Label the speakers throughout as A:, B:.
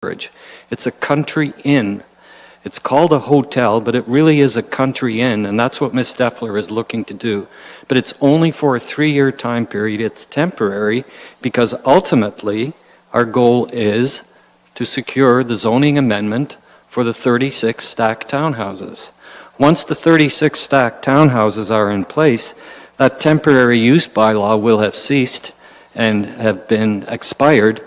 A: It's a country inn. It's called a hotel, but it really is a country inn, and that's what Ms. Steffler is looking to do. But it's only for a 3-year time period. It's temporary because ultimately our goal is to secure the zoning amendment for the 36 stacked townhouses. Once the 36 stacked townhouses are in place, that temporary use bylaw will have ceased and have been expired.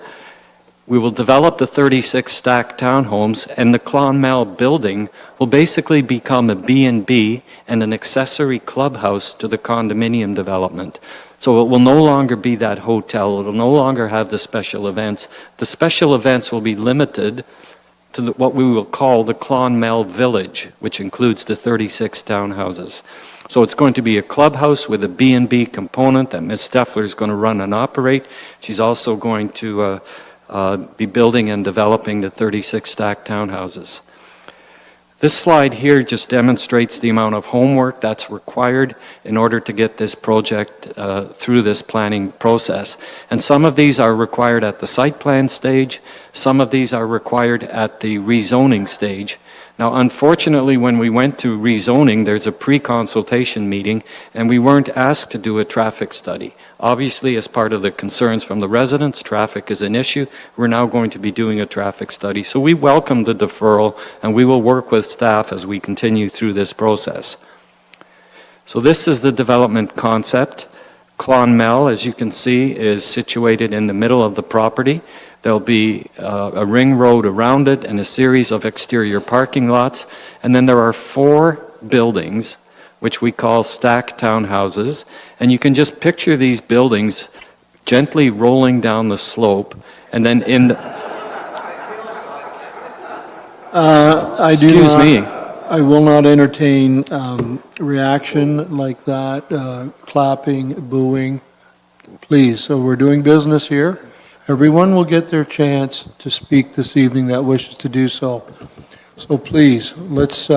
A: We will develop the 36 stacked townhomes, and the Clonmel building will basically become a B&B and an accessory clubhouse to the condominium development. So it will no longer be that hotel. It will no longer have the special events. The special events will be limited to what we will call the Clonmel Village, which includes the 36 townhouses. So it's going to be a clubhouse with a B&B component that Ms. Steffler is going to run and operate. She's also going to be building and developing the 36 stacked townhouses. This slide here just demonstrates the amount of homework that's required in order to get this project through this planning process. And some of these are required at the site plan stage, some of these are required at the rezoning stage. Now, unfortunately, when we went to rezoning, there's a pre-consultation meeting, and we weren't asked to do a traffic study. Obviously, as part of the concerns from the residents, traffic is an issue. We're now going to be doing a traffic study. So we welcome the deferral, and we will work with staff as we continue through this process. So this is the development concept. Clonmel, as you can see, is situated in the middle of the property. There'll be a ring road around it and a series of exterior parking lots. And then there are 4 buildings, which we call stacked townhouses. And you can just picture these buildings gently rolling down the slope. And then in the... Excuse me.
B: I will not entertain reaction like that, clapping, booing. Please, so we're doing business here. Everyone will get their chance to speak this evening that wishes to do so. So please, let's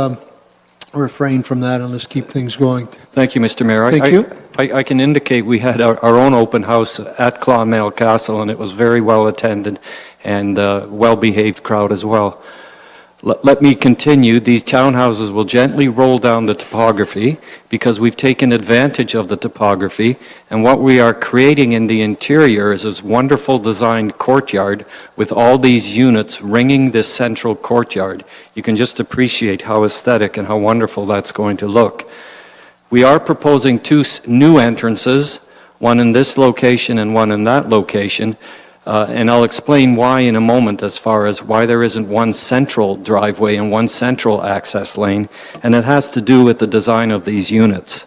B: refrain from that and let's keep things going.
A: Thank you, Mr. Mayor.
B: Thank you.
A: I can indicate we had our own open house at Clonmel Castle, and it was very well attended and well-behaved crowd as well. Let me continue. These townhouses will gently roll down the topography because we've taken advantage of the topography, and what we are creating in the interior is this wonderful designed courtyard with all these units ringing this central courtyard. You can just appreciate how aesthetic and how wonderful that's going to look. We are proposing 2 new entrances, one in this location and one in that location. And I'll explain why in a moment as far as why there isn't one central driveway and one central access lane, and it has to do with the design of these units.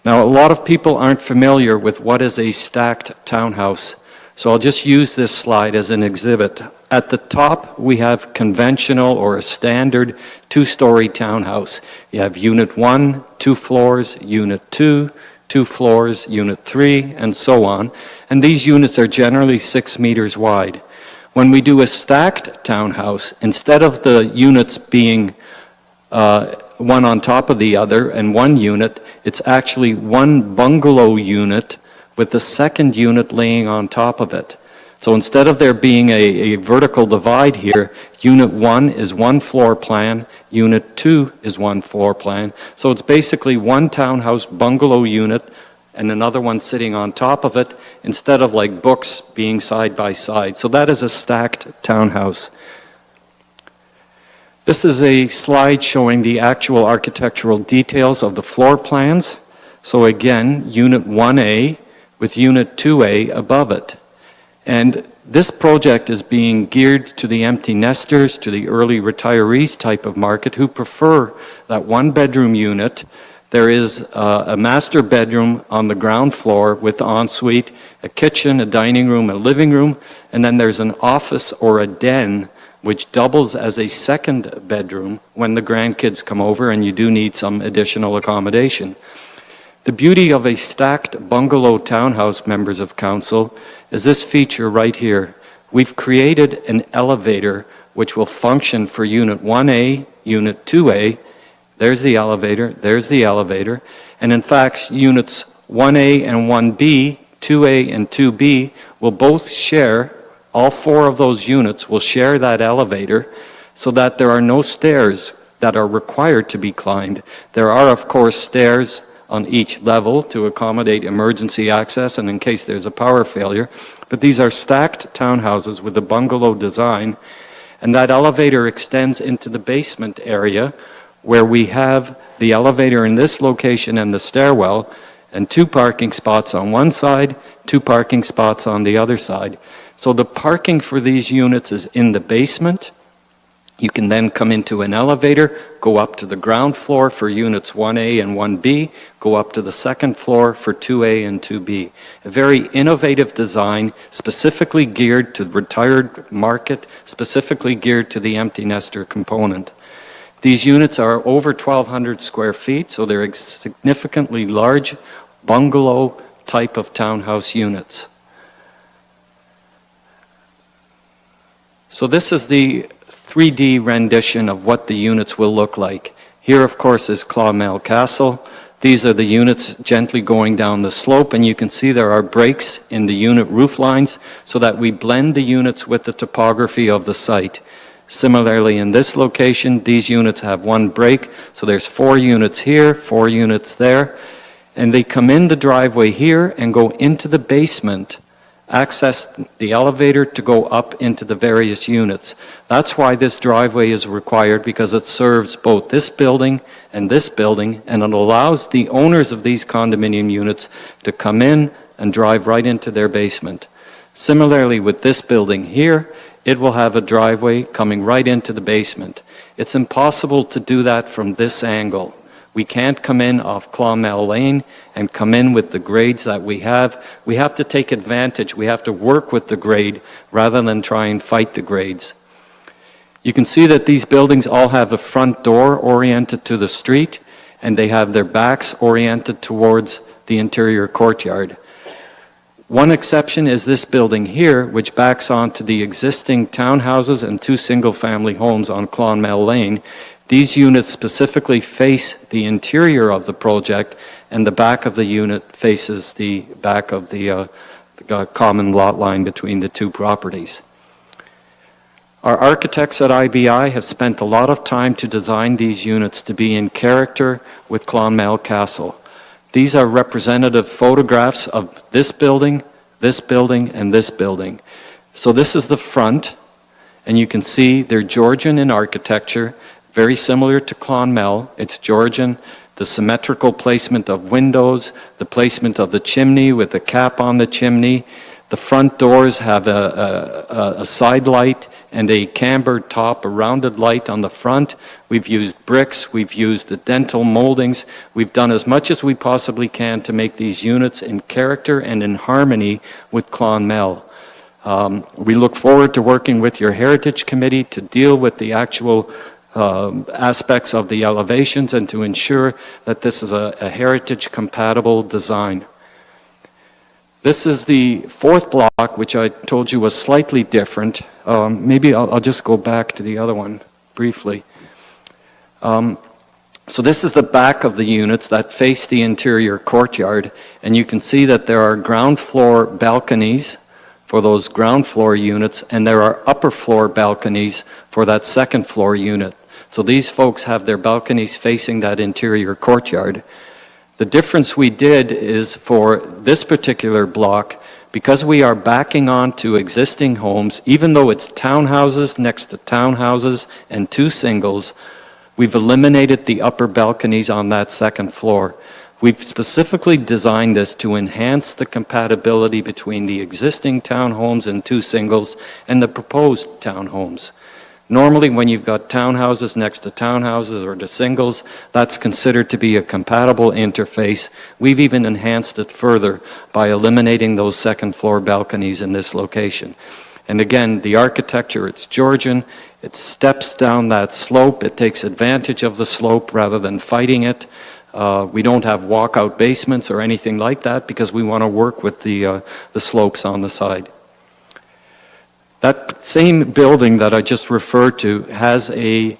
A: Now, a lot of people aren't familiar with what is a stacked townhouse, so I'll just use this slide as an exhibit. At the top, we have conventional or a standard 2-story townhouse. You have Unit 1, 2 floors, Unit 2, 2 floors, Unit 3, and so on. And these units are generally 6 meters wide. When we do a stacked townhouse, instead of the units being one on top of the other and one unit, it's actually one bungalow unit with the second unit laying on top of it. So instead of there being a vertical divide here, Unit 1 is one floor plan, Unit 2 is one floor plan. So it's basically one townhouse bungalow unit and another one sitting on top of it, instead of like books being side by side. So that is a stacked townhouse. This is a slide showing the actual architectural details of the floor plans. So again, Unit 1A with Unit 2A above it. And this project is being geared to the empty nesters, to the early retirees type of market who prefer that 1-bedroom unit. There is a master bedroom on the ground floor with ensuite, a kitchen, a dining room, a living room, and then there's an office or a den which doubles as a 2nd bedroom when the grandkids come over and you do need some additional accommodation. The beauty of a stacked bungalow townhouse, members of council, is this feature right here. We've created an elevator which will function for Unit 1A, Unit 2A. There's the elevator, and in fact, Units 1A and 1B, 2A and 2B will both share All 4 of those units will share that elevator so that there are no stairs that are required to be climbed. There are, of course, stairs on each level to accommodate emergency access and in case there's a power failure. But these are stacked townhouses with a bungalow design, and that elevator extends into the basement area where we have the elevator in this location and the stairwell, and 2 parking spots on one side, 2 parking spots on the other side. So the parking for these units is in the basement. You can then come into an elevator, go up to the ground floor for units 1A and 1B, go up to the second floor for 2A and 2B. A very innovative design, specifically geared to the retired market, specifically geared to the empty nester component. These units are over 1,200 square feet, so they're significantly large bungalow type of townhouse units. So this is the 3D rendition of what the units will look like. Here, of course, is Clonmel Castle. These are the units gently going down the slope, and you can see there are breaks in the unit roof lines so that we blend the units with the topography of the site. Similarly, in this location, these units have 1 break, so there's 4 units here, 4 units there, and they come in the driveway here and go into the basement, access the elevator to go up into the various units. That's why this driveway is required, because it serves both this building, and it allows the owners of these condominium units to come in and drive right into their basement. Similarly, with this building here, it will have a driveway coming right into the basement. It's impossible to do that from this angle. We can't come in off Clonmel Lane and come in with the grades that we have. We have to take advantage. We have to work with the grade rather than try and fight the grades. You can see that these buildings all have a front door oriented to the street, and they have their backs oriented towards the interior courtyard. One exception is this building here, which backs onto the existing townhouses and 2 single-family homes on Clonmel Lane. These units specifically face the interior of the project, and the back of the unit faces the back of the common lot line between the 2 properties. Our architects at IBI have spent a lot of time to design these units to be in character with Clonmel Castle. These are representative photographs of this building, and this building. So this is the front, and you can see they're Georgian in architecture, very similar to Clonmel. It's Georgian. The symmetrical placement of windows, the placement of the chimney with the cap on the chimney. The front doors have a side light and a cambered top, a rounded light on the front. We've used bricks, we've used the dental moldings. We've done as much as we possibly can to make these units in character and in harmony with Clonmel. We look forward to working with your Heritage Committee to deal with the actual aspects of the elevations and to ensure that this is a heritage compatible design. This is the 4th block, which I told you was slightly different. Maybe I'll just go back to the other one briefly. So this is the back of the units that face the interior courtyard, and you can see that there are ground floor balconies for those ground floor units, and there are upper floor balconies for that second floor unit. So these folks have their balconies facing that interior courtyard. The difference we did is for this particular block, because we are backing onto existing homes, even though it's townhouses next to townhouses and 2 singles, we've eliminated the upper balconies on that second floor. We've specifically designed this to enhance the compatibility between the existing townhomes and 2 singles and the proposed townhomes. Normally, when you've got townhouses next to townhouses or to singles, that's considered to be a compatible interface. We've even enhanced it further by eliminating those second floor balconies in this location. And again, the architecture, it's Georgian. It steps down that slope. It takes advantage of the slope rather than fighting it. We don't have walkout basements or anything like that because we want to work with the slopes on the side. That same building that I just referred to has a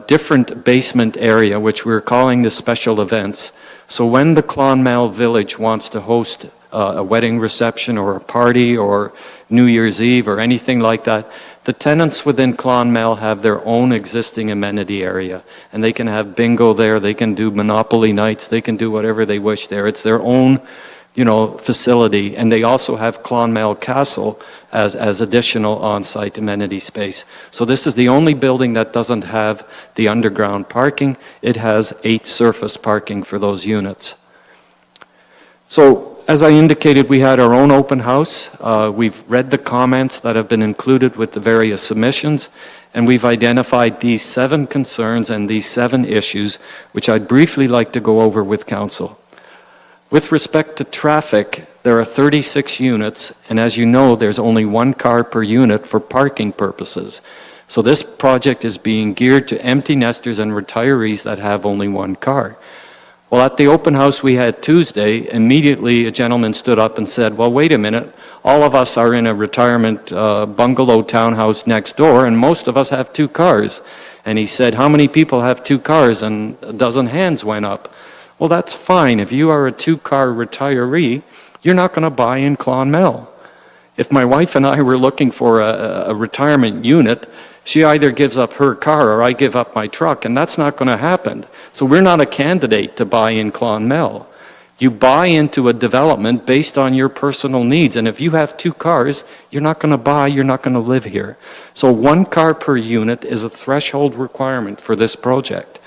A: different basement area, which we're calling the special events. So when the Clonmel Village wants to host a wedding reception or a party or New Year's Eve or anything like that, the tenants within Clonmel have their own existing amenity area, and they can have bingo there, they can do Monopoly nights, they can do whatever they wish there. It's their own, facility, and they also have Clonmel Castle as additional on-site amenity space. So this is the only building that doesn't have the underground parking. It has 8 surface parking for those units. So, as I indicated, we had our own open house. We've read the comments that have been included with the various submissions, and we've identified these 7 concerns and these 7 issues, which I'd briefly like to go over with Council. With respect to traffic, there are 36 units, and as you know, there's only 1 car per unit for parking purposes. So this project is being geared to empty nesters and retirees that have only 1 car. Well, at the open house we had Tuesday, immediately a gentleman stood up and said, well, wait a minute, all of us are in a retirement bungalow townhouse next door, and most of us have 2 cars. And he said, how many people have 2 cars? And a dozen hands went up. Well, that's fine. If you are a 2-car retiree, you're not going to buy in Clonmel. If my wife and I were looking for a retirement unit, she either gives up her car or I give up my truck, and that's not going to happen. So we're not a candidate to buy in Clonmel. You buy into a development based on your personal needs, and if you have 2 cars, you're not going to buy, you're not going to live here. So 1 car per unit is a threshold requirement for this project.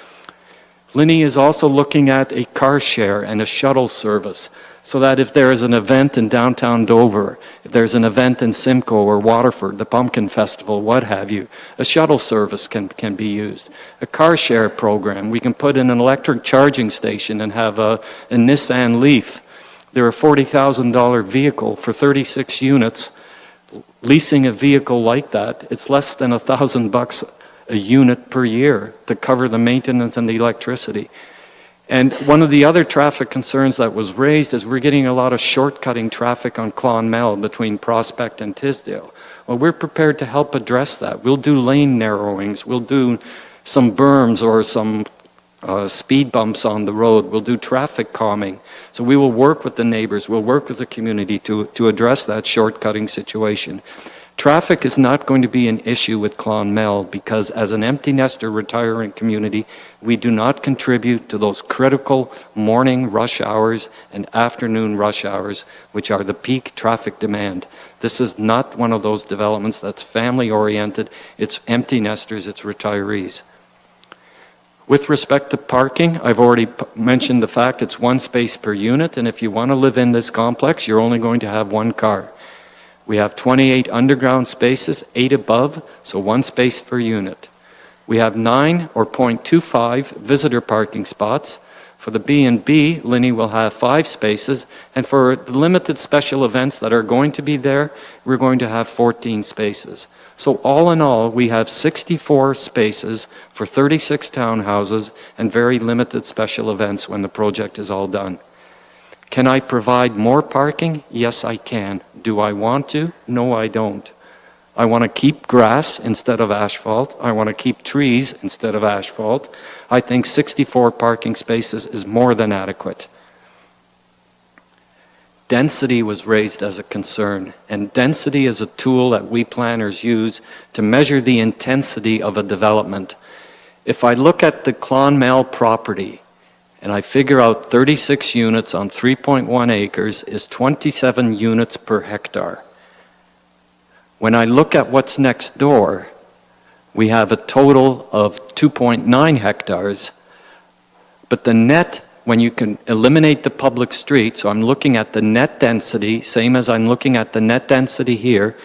A: Linny is also looking at a car share and a shuttle service, so that if there is an event in downtown Dover, if there's an event in Simcoe or Waterford, the Pumpkin Festival, what have you, a shuttle service can be used. A car share program, we can put in an electric charging station and have a Nissan Leaf. They're a $40,000 vehicle for 36 units. Leasing a vehicle like that, it's less than $1,000 a unit per year to cover the maintenance and the electricity. And one of the other traffic concerns that was raised is we're getting a lot of shortcutting traffic on Clonmel between Prospect and Tisdale. Well, we're prepared to help address that. We'll do lane narrowings, we'll do some berms or some speed bumps on the road, we'll do traffic calming. So we will work with the neighbors, we'll work with the community to address that shortcutting situation. Traffic is not going to be an issue with Clonmel because as an empty nester retiring community, we do not contribute to those critical morning rush hours and afternoon rush hours, which are the peak traffic demand. This is not one of those developments that's family oriented. It's empty nesters, it's retirees. With respect to parking, I've already mentioned the fact it's 1 space per unit, and if you want to live in this complex, you're only going to have 1 car. We have 28 underground spaces, 8 above, so 1 space per unit. We have 9 or 0.25 visitor parking spots. For the B&B, Linny will have 5 spaces, and for the limited special events that are going to be there, we're going to have 14 spaces. So all in all, we have 64 spaces for 36 townhouses and very limited special events when the project is all done. Can I provide more parking? Yes, I can. Do I want to? No, I don't. I want to keep grass instead of asphalt. I want to keep trees instead of asphalt. I think 64 parking spaces is more than adequate. Density was raised as a concern, and density is a tool that we planners use to measure the intensity of a development. If I look at the Clonmel property, and I figure out 36 units on 3.1 acres is 27 units per hectare. When I look at what's next door, we have a total of 2.9 hectares, but the net, when you can eliminate the public street, so I'm looking at the net density, same as I'm looking at the net density here,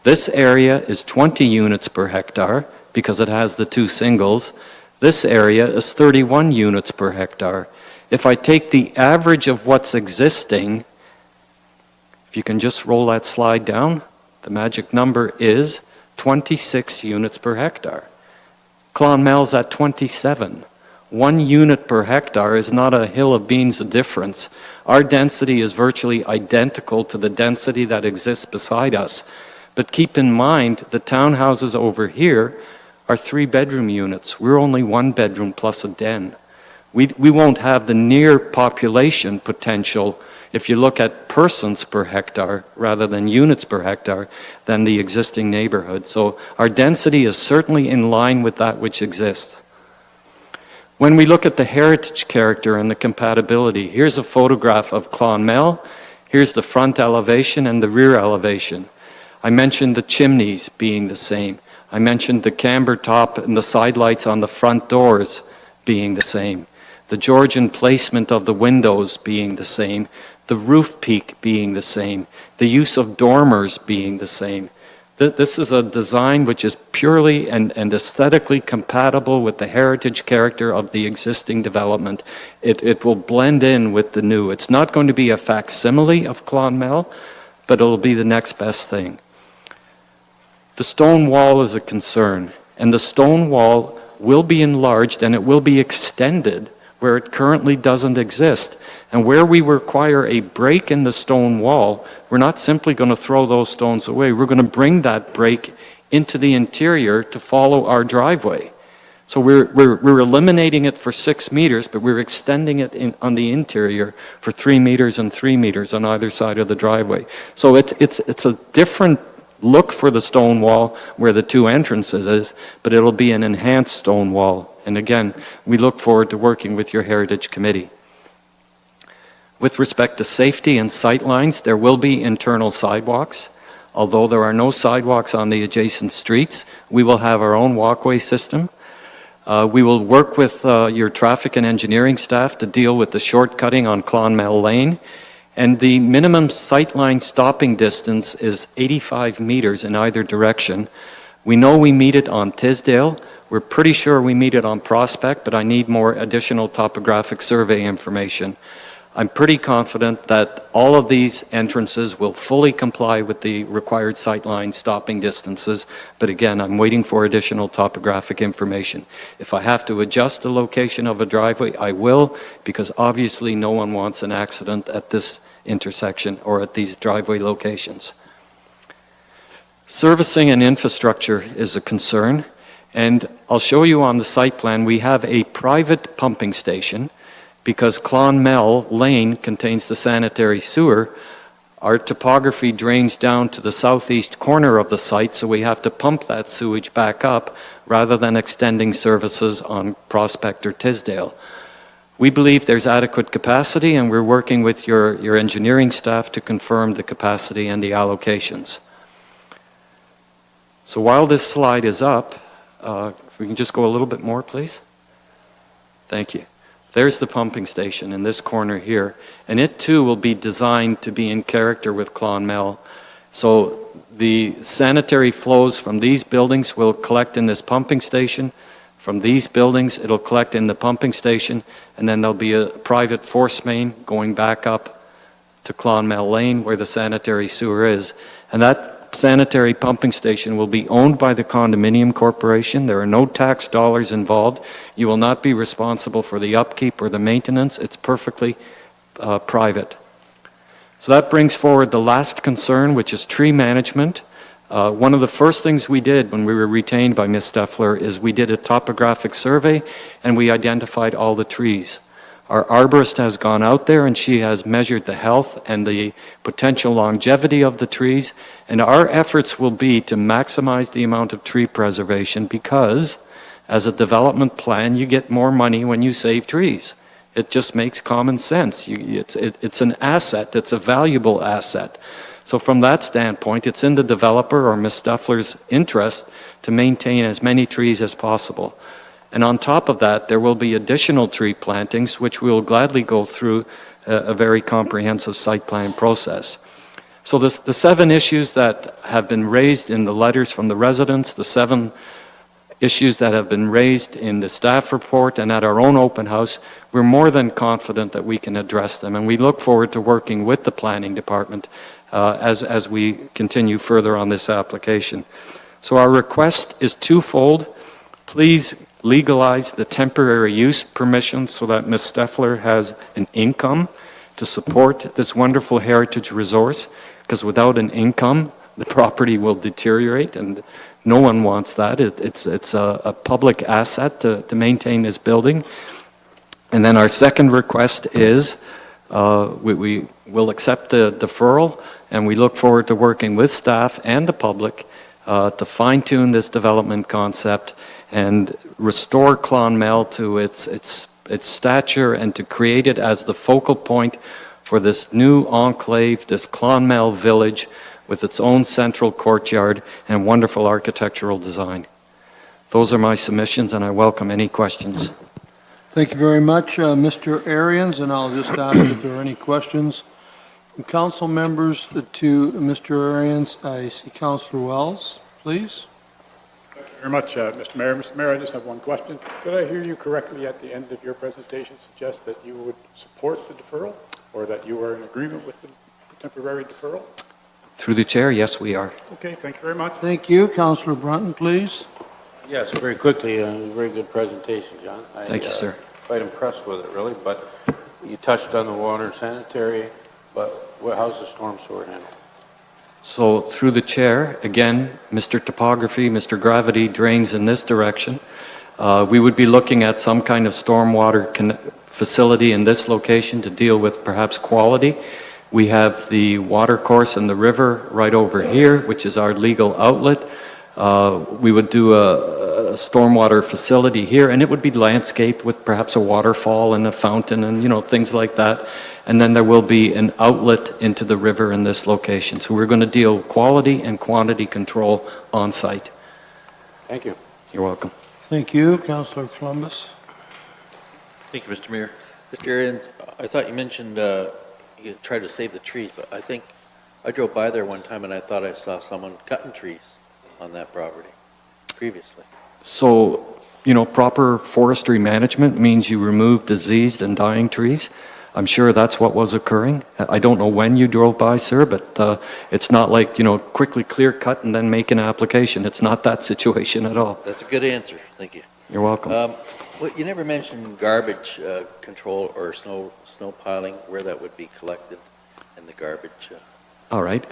A: this area is 20 units per hectare because it has the 2 singles. This area is 31 units per hectare. If I take the average of what's existing, if you can just roll that slide down, the magic number is 26 units per hectare. Clonmel's at 27. 1 unit per hectare is not a hill of beans of difference. Our density is virtually identical to the density that exists beside us. But keep in mind, the townhouses over here are 3-bedroom units. We're only 1 bedroom plus a den. We won't have the near population potential if you look at persons per hectare rather than units per hectare, than the existing neighborhood. So our density is certainly in line with that which exists. When we look at the heritage character and the compatibility, here's a photograph of Clonmel. Here's the front elevation and the rear elevation. I mentioned the chimneys being the same. I mentioned the camber top and the side lights on the front doors being the same. The Georgian placement of the windows being the same. The roof peak being the same. The use of dormers being the same. This is a design which is purely and aesthetically compatible with the heritage character of the existing development. It will blend in with the new. It's not going to be a facsimile of Clonmel, but it'll be the next best thing. The stone wall is a concern, and the stone wall will be enlarged and it will be extended where it currently doesn't exist. And where we require a break in the stone wall, we're not simply going to throw those stones away. We're going to bring that break into the interior to follow our driveway. So we're eliminating it for 6 meters, but we're extending it on the interior for 3 meters and 3 meters on either side of the driveway. So it's a different look for the stone wall where the two entrances is, but it'll be an enhanced stone wall. And again, we look forward to working with your Heritage Committee. With respect to safety and sight lines, there will be internal sidewalks. Although there are no sidewalks on the adjacent streets, we will have our own walkway system. We will work with your traffic and engineering staff to deal with the shortcutting on Clonmel Lane. And the minimum sightline stopping distance is 85 meters in either direction. We know we meet it on Tisdale. We're pretty sure we meet it on Prospect, but I need more additional topographic survey information. I'm pretty confident that all of these entrances will fully comply with the required sightline stopping distances, but again, I'm waiting for additional topographic information. If I have to adjust the location of a driveway, I will, because obviously no one wants an accident at this intersection or at these driveway locations. Servicing and infrastructure is a concern, and I'll show you on the site plan, we have a private pumping station. Because Clonmel Lane contains the sanitary sewer, our topography drains down to the southeast corner of the site, so we have to pump that sewage back up rather than extending services on Prospect or Tisdale. We believe there's adequate capacity, and we're working with your engineering staff to confirm the capacity and the allocations. So while this slide is up, if we can just go a little bit more, please. Thank you. There's the pumping station in this corner here, and it too will be designed to be in character with Clonmel. So the sanitary flows from these buildings will collect in this pumping station. From these buildings, it'll collect in the pumping station, and then there'll be a private force main going back up to Clonmel Lane where the sanitary sewer is. And that sanitary pumping station will be owned by the condominium corporation. There are no tax dollars involved. You will not be responsible for the upkeep or the maintenance. It's perfectly private. So that brings forward the last concern, which is tree management. One of the first things we did when we were retained by Ms. Steffler is we did a topographic survey and we identified all the trees. Our arborist has gone out there and she has measured the health and the potential longevity of the trees, and our efforts will be to maximize the amount of tree preservation, because as a development plan you get more money when you save trees. It just makes common sense. It's an asset, it's a valuable asset. So from that standpoint, it's in the developer or Ms. Steffler's interest to maintain as many trees as possible. And on top of that, there will be additional tree plantings, which we will gladly go through a very comprehensive site plan process. So the 7 issues that have been raised in the letters from the residents, the 7 issues that have been raised in the staff report and at our own open house, we're more than confident that we can address them. And we look forward to working with the planning department as we continue further on this application. So our request is twofold. Please legalize the temporary use permission so that Ms. Steffler has an income to support this wonderful heritage resource, because without an income, the property will deteriorate, and no one wants that. It's a public asset to maintain this building. And then our second request is We will accept the deferral, and we look forward to working with staff and the public to fine-tune this development concept and restore Clonmel to its stature and to create it as the focal point for this new enclave, this Clonmel village with its own central courtyard and wonderful architectural design. Those are my submissions, and I welcome any questions.
B: Thank you very much, Mr. Arians, and I'll just ask if there are any questions from council members to Mr. Arians. I see Councillor Wells, please.
C: Thank you very much, Mr. Mayor. Mr. Mayor, I just have one question. Did I hear you correctly at the end of your presentation suggest that you would support the deferral, or that you are in agreement with the temporary deferral?
A: Through the chair, yes, we are.
C: Okay, thank you very much.
B: Thank you. Councillor Brunton, please.
D: Yes, very quickly, very good presentation, John.
A: Thank you, sir.
D: Quite impressed with it, really, but you touched on the water and sanitary, but how's the storm sewer handled?
A: So through the chair, again, Mr. Topography, Mr. Gravity drains in this direction. We would be looking at some kind of stormwater facility in this location to deal with perhaps quality. We have the water course and the river right over here, which is our legal outlet. We would do a stormwater facility here, and it would be landscaped with perhaps a waterfall and a fountain and, things like that. And then there will be an outlet into the river in this location. So we're going to deal quality and quantity control on site.
D: Thank you.
A: You're welcome.
B: Thank you. Councillor Columbus.
E: Thank you, Mr. Mayor. Mr. Arians, I thought you mentioned you tried to save the trees, but I think I drove by there one time and I thought I saw someone cutting trees on that property previously.
A: So, proper forestry management means you remove diseased and dying trees. I'm sure that's what was occurring. I don't know when you drove by, sir, but it's not like, quickly clear cut and then make an application. It's not that situation at all.
E: That's a good answer. Thank you.
A: You're welcome.
E: Well, you never mentioned garbage control or snow piling, where that would be collected in the garbage.
A: All right.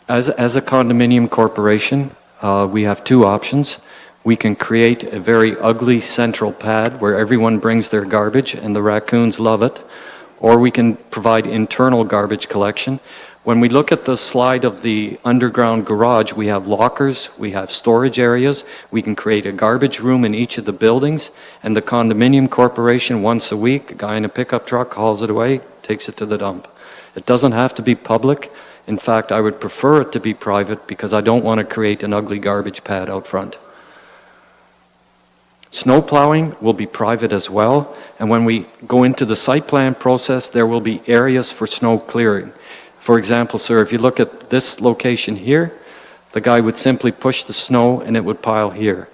A: As a condominium corporation, we have two options. We can create a very ugly central pad where everyone brings their garbage and the raccoons love it, or we can provide internal garbage collection. When we look at the slide of the underground garage, we have lockers, we have storage areas, we can create a garbage room in each of the buildings, and the condominium corporation, once a week, a guy in a pickup truck hauls it away, takes it to the dump. It doesn't have to be public. In fact, I would prefer it to be private because I don't want to create an ugly garbage pad out front. Snow plowing will be private as well, and when we go into the site plan process, there will be areas for snow clearing. For example, sir, if you look at this location here, the guy would simply push the snow and it would pile here.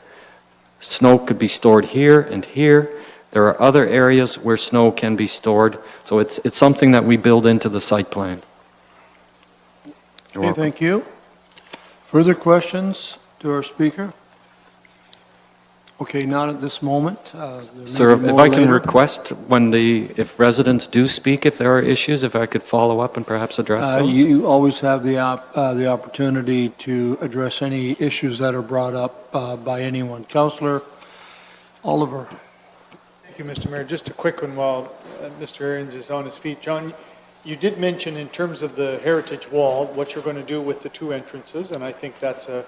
A: Snow could be stored here and here. There are other areas where snow can be stored, so it's something that we build into the site plan. You're
B: Okay,
A: welcome.
B: thank you. Further questions to our speaker? Okay, not at this moment. There may
A: Sir,
B: be
A: if
B: more
A: I can
B: later.
A: request if residents do speak, if there are issues, if I could follow up and perhaps address those?
B: You always have the opportunity to address any issues that are brought up by anyone. Councillor Oliver.
F: Thank you, Mr. Mayor. Just a quick one while Mr. Arians is on his feet. John, you did mention in terms of the heritage wall, what you're going to do with the two entrances, and I think that's a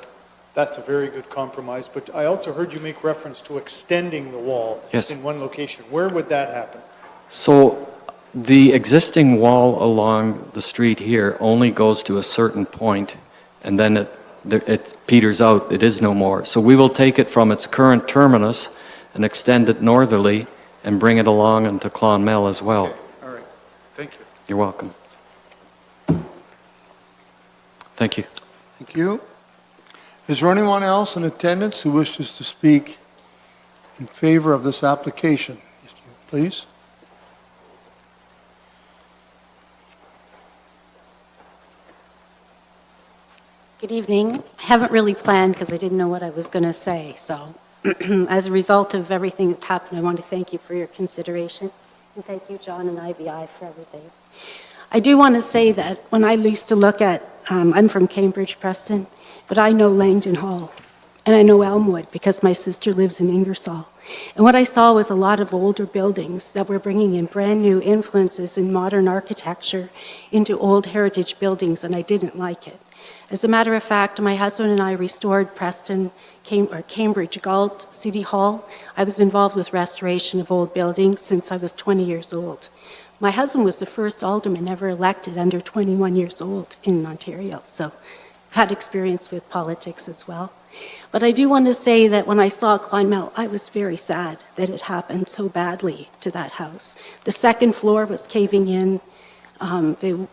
F: very good compromise. But I also heard you make reference to extending the wall
A: Yes.
F: in one location. Where would that happen?
A: So the existing wall along the street here only goes to a certain point, and then it peters out. It is no more. So we will take it from its current terminus and extend it northerly and bring it along into Clonmel as well.
F: Okay. All right. Thank you.
A: You're welcome. Thank you.
B: Thank you. Is there anyone else in attendance who wishes to speak in favor of this application? Please.
G: Good evening. I haven't really planned because I didn't know what I was going to say. So as a result of everything that's happened, I want to thank you for your consideration. And thank you, John and IBI, for everything. I do want to say that when I used to look at, I'm from Cambridge, Preston, but I know Langdon Hall. And I know Elmwood because my sister lives in Ingersoll. And what I saw was a lot of older buildings that were bringing in brand new influences in modern architecture into old heritage buildings, and I didn't like it. As a matter of fact, my husband and I restored Cambridge Galt City Hall. I was involved with restoration of old buildings since I was 20 years old. My husband was the first alderman ever elected under 21 years old in Ontario, so I've had experience with politics as well. But I do want to say that when I saw Clonmel, I was very sad that it happened so badly to that house. The second floor was caving in.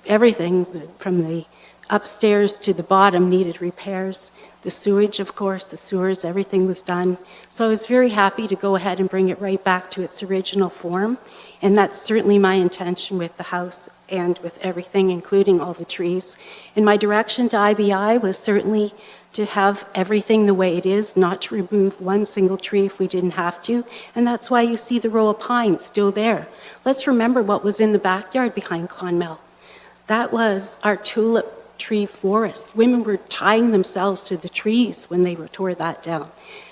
G: Everything from the upstairs to the bottom needed repairs. The sewage, of course, the sewers, everything was done. So I was very happy to go ahead and bring it right back to its original form. And that's certainly my intention with the house and with everything, including all the trees. And my direction to IBI was certainly to have everything the way it is, not to remove one single tree if we didn't have to. And that's why you see the row of pines still there. Let's remember what was in the backyard behind Clonmel. That was our tulip tree forest. Women were tying themselves to the trees when they tore that down.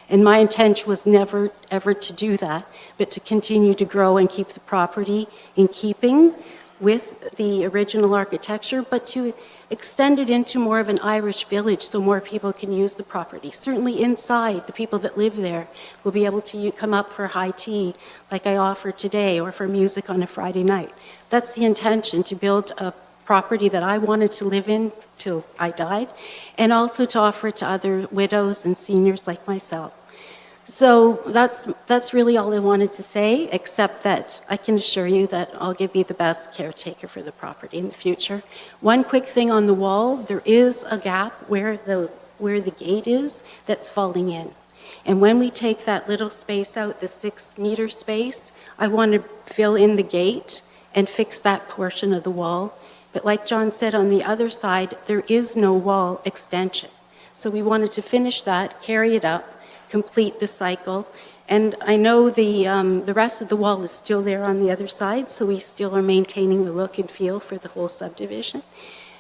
G: And my intention was never, ever to do that, but to continue to grow and keep the property in keeping with the original architecture, but to extend it into more of an Irish village so more people can use the property. Certainly inside, the people that live there will be able to come up for high tea like I offer today or for music on a Friday night. That's the intention, to build a property that I wanted to live in till I died, and also to offer it to other widows and seniors like myself. So that's really all I wanted to say, except that I can assure you that I'll give you the best caretaker for the property in the future. One quick thing on the wall, there is a gap where the gate is that's falling in. And when we take that little space out, the 6-meter space, I want to fill in the gate and fix that portion of the wall. But like John said, on the other side, there is no wall extension. So we wanted to finish that, carry it up, complete the cycle. And I know the rest of the wall is still there on the other side, so we still are maintaining the look and feel for the whole subdivision.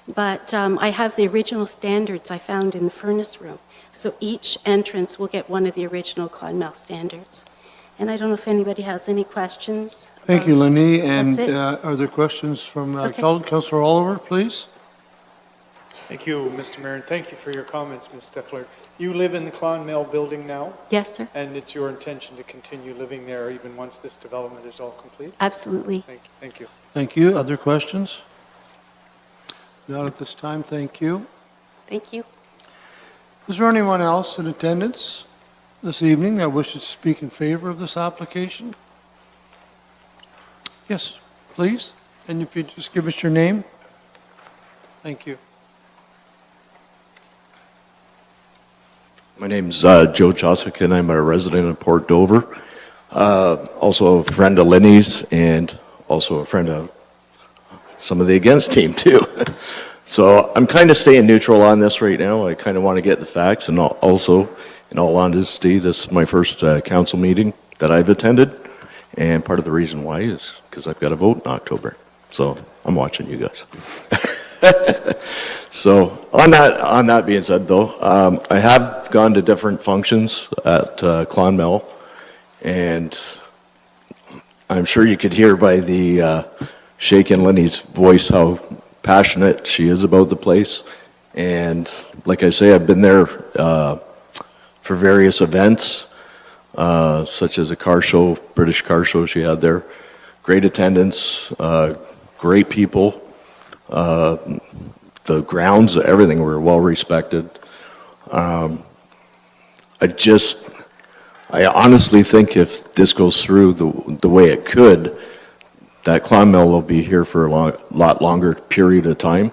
G: But I have the original standards I found in the furnace room. So each entrance will get one of the original Clonmel standards. And I don't know if anybody has any questions.
B: Thank you, Lenny. And
G: that's it.
B: are there questions from
G: Okay.
B: Councillor Oliver, please?
F: Thank you, Mr. Mayor, and thank you for your comments, Ms. Stifler. You live in the Clonmel building now,
G: Yes, sir.
F: and it's your intention to continue living there even once this development is all complete?
G: Absolutely.
F: Thank you.
B: Thank you. Other questions? Not at this time. Thank you.
G: Thank you.
B: Is there anyone else in attendance this evening that wishes to speak in favor of this application? Yes, please. And if you just give us your name. Thank you.
H: My name's Joe Choswick, and I'm a resident of Port Dover. Also a friend of Lenny's, and also a friend of some of the against team, too. So I'm kind of staying neutral on this right now. I kind of want to get the facts, and also, in all honesty, this is my first council meeting that I've attended, and part of the reason why is because I've got to vote in October. So I'm watching you guys. So on that being said, though, I have gone to different functions at Clonmel, and I'm sure you could hear by the shake in Lenny's voice how passionate she is about the place. And like I say, I've been there for various events, such as a car show, British car show she had there. Great attendance, great people. The grounds, everything were well respected. I honestly think if this goes through the way it could, that Clonmel will be here for a lot longer period of time.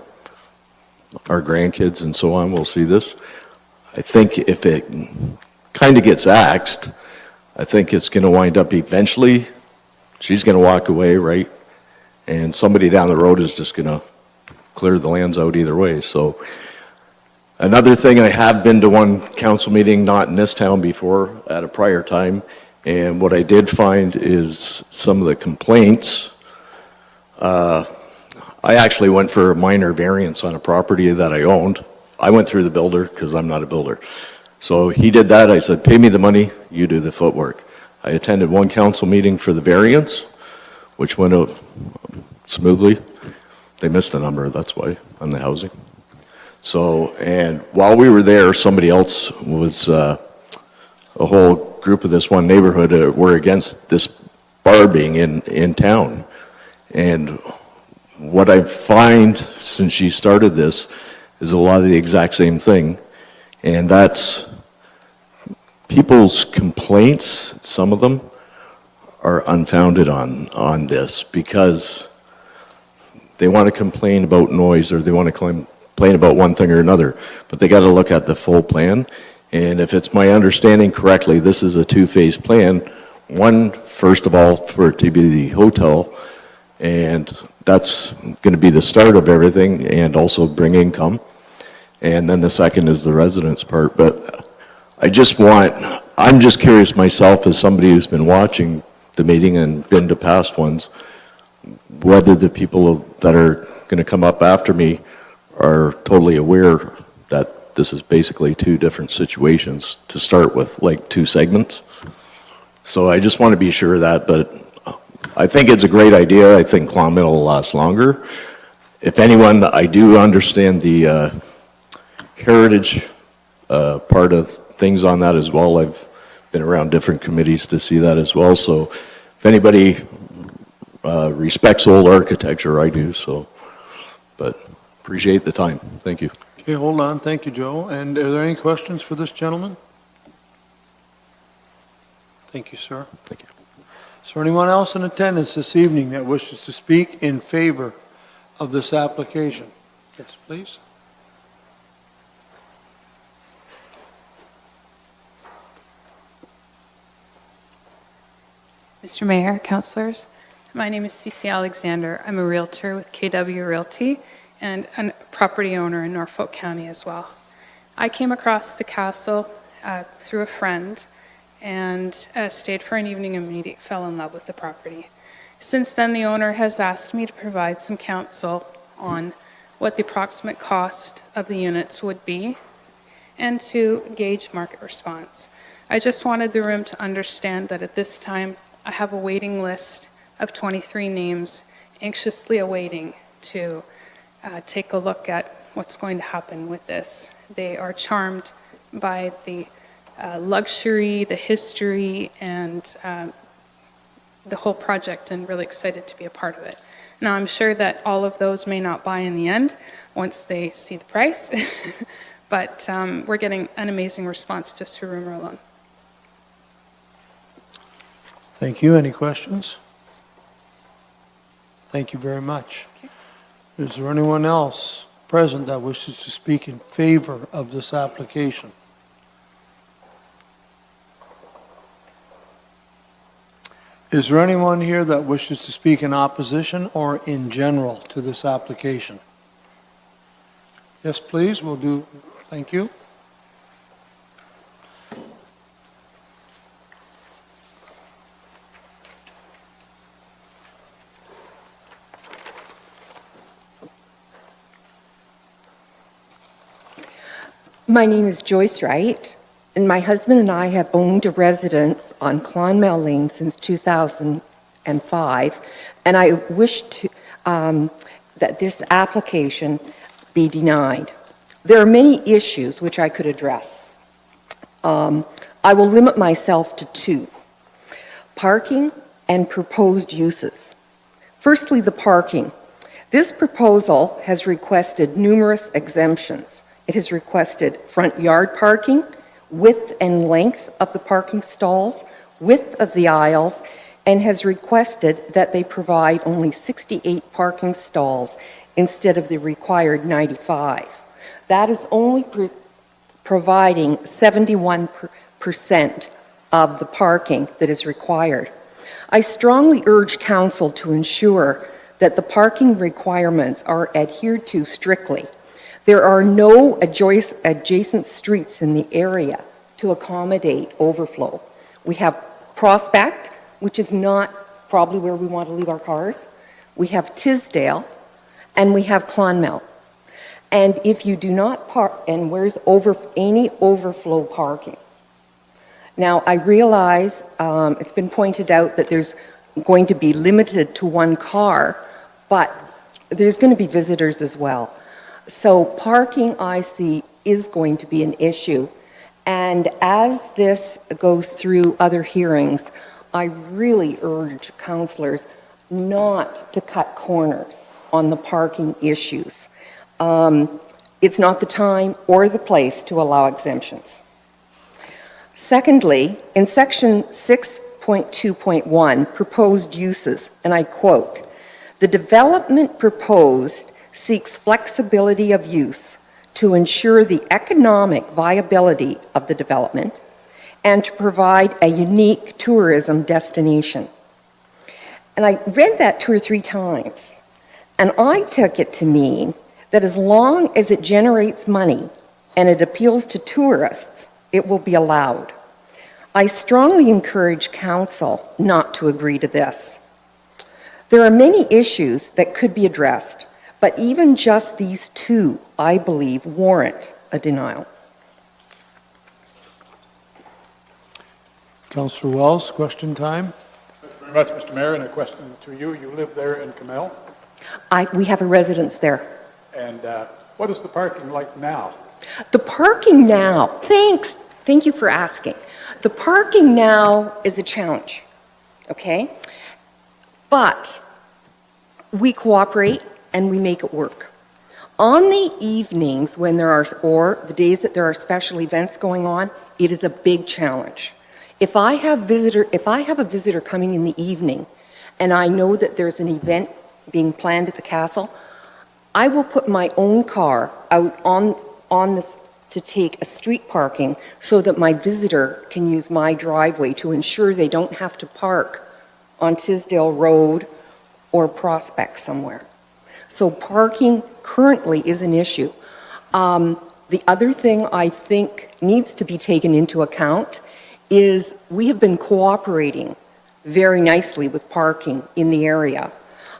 H: Our grandkids and so on will see this. I think if it kind of gets axed, I think it's going to wind up eventually, she's going to walk away, right? And somebody down the road is just going to clear the lands out either way. So another thing, I have been to one council meeting, not in this town before, at a prior time, and what I did find is some of the complaints. I actually went for a minor variance on a property that I owned. I went through the builder because I'm not a builder. So he did that. I said, pay me the money, you do the footwork. I attended one council meeting for the variance, which went out smoothly. They missed a number, that's why, on the housing. So, and while we were there, somebody else was, a whole group of this one neighborhood were against this bar being in town. And what I find since she started this is a lot of the exact same thing. And that's people's complaints, some of them, are unfounded on this because they want to complain about noise or they want to complain about one thing or another, but they got to look at the full plan. And if it's my understanding correctly, this is a two-phase plan. One, first of all, for it to be the hotel, and that's going to be the start of everything and also bring income. And then the second is the residence part. But I'm just curious myself as somebody who's been watching the meeting and been to past ones, whether the people that are going to come up after me are totally aware that this is basically two different situations to start with, like two segments. So I just want to be sure of that, but I think it's a great idea. I think Clonmel will last longer. If anyone, I do understand the heritage part of things on that as well. I've been around different committees to see that as well. So if anybody respects old architecture, I do. So, but appreciate the time. Thank you.
B: Okay, hold on. Thank you, Joe. And are there any questions for this gentleman? Thank you, sir.
H: Thank you.
B: Is there anyone else in attendance this evening that wishes to speak in favor of this application? Yes, please.
I: Mr. Mayor, councilors, my name is Cece Alexander. I'm a realtor with KW Realty and a property owner in Norfolk County as well. I came across the castle through a friend and stayed for an evening and immediately fell in love with the property. Since then, the owner has asked me to provide some counsel on what the approximate cost of the units would be and to gauge market response. I just wanted the room to understand that at this time, I have a waiting list of 23 names anxiously awaiting to take a look at what's going to happen with this. They are charmed by the luxury, the history, and the whole project, and really excited to be a part of it. Now, I'm sure that all of those may not buy in the end once they see the price, but we're getting an amazing response just through rumor alone.
B: Thank you. Any questions? Thank you very much.
I: Okay.
B: Is there anyone else present that wishes to speak in favor of this application? Is there anyone here that wishes to speak in opposition or in general to this application? Yes, please. We'll do. Thank you.
J: My name is Joyce Wright, and my husband and I have owned a residence on Clonmel Lane since 2005, and I wish to, that this application be denied. There are many issues which I could address. I will limit myself to two: parking and proposed uses. Firstly, the parking. This proposal has requested numerous exemptions. It has requested front yard parking, width and length of the parking stalls, width of the aisles, and has requested that they provide only 68 parking stalls instead of the required 95. That is only providing 71% of the parking that is required. I strongly urge council to ensure that the parking requirements are adhered to strictly. There are no adjacent streets in the area to accommodate overflow. We have Prospect, which is not probably where we want to leave our cars. We have Tisdale, and we have Clonmel. And if you do not park, and where's any overflow parking? Now, I realize it's been pointed out that there's going to be limited to one car, but there's going to be visitors as well. So parking, I see, is going to be an issue. And as this goes through other hearings, I really urge councillors not to cut corners on the parking issues. It's not the time or the place to allow exemptions. Secondly, in section 6.2.1, proposed uses, and I quote, "The development proposed seeks flexibility of use to ensure the economic viability of the development and to provide a unique tourism destination." And I read that 2 or 3 times, and I took it to mean that as long as it generates money and it appeals to tourists, it will be allowed. I strongly encourage council not to agree to this. There are many issues that could be addressed, but even just these 2, I believe, warrant a denial.
B: Councillor Wells, question time.
C: Thank you very much, Mr. Mayor, and a question to you. You live there in Camel,
J: We have a residence there.
C: and what is the parking like now?
J: The parking now, thank you for asking. The parking now is a challenge, okay? But we cooperate and we make it work. On the evenings when there are, or the days that there are special events going on, it is a big challenge. If I have a visitor coming in the evening and I know that there's an event being planned at the castle, I will put my own car out on this to take a street parking so that my visitor can use my driveway to ensure they don't have to park on Tisdale Road or Prospect somewhere. So parking currently is an issue. The other thing I think needs to be taken into account is we have been cooperating very nicely with parking in the area.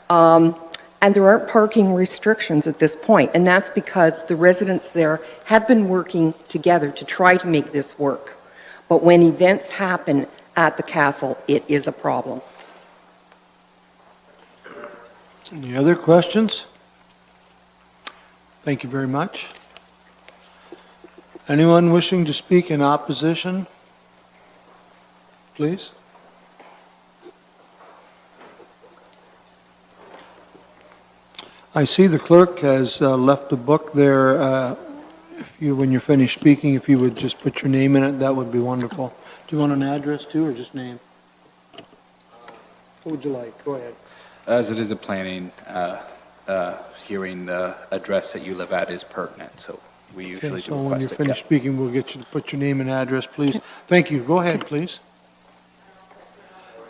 J: And there aren't parking restrictions at this point, and that's because the residents there have been working together to try to make this work. But when events happen at the castle, it is a problem.
B: Any other questions? Thank you very much. Anyone wishing to speak in opposition? Please. I see the clerk has left a book there. When you're finished speaking, if you would just put your name in it, that would be wonderful. Do you want an address too, or just name? What would you like? Go ahead.
K: As it is a planning hearing, the address that you live at is pertinent, so we usually
B: Okay,
K: do
B: so when you're
K: request it.
B: finished speaking, we'll get you to put your name and address, please. Thank you. Go ahead, please.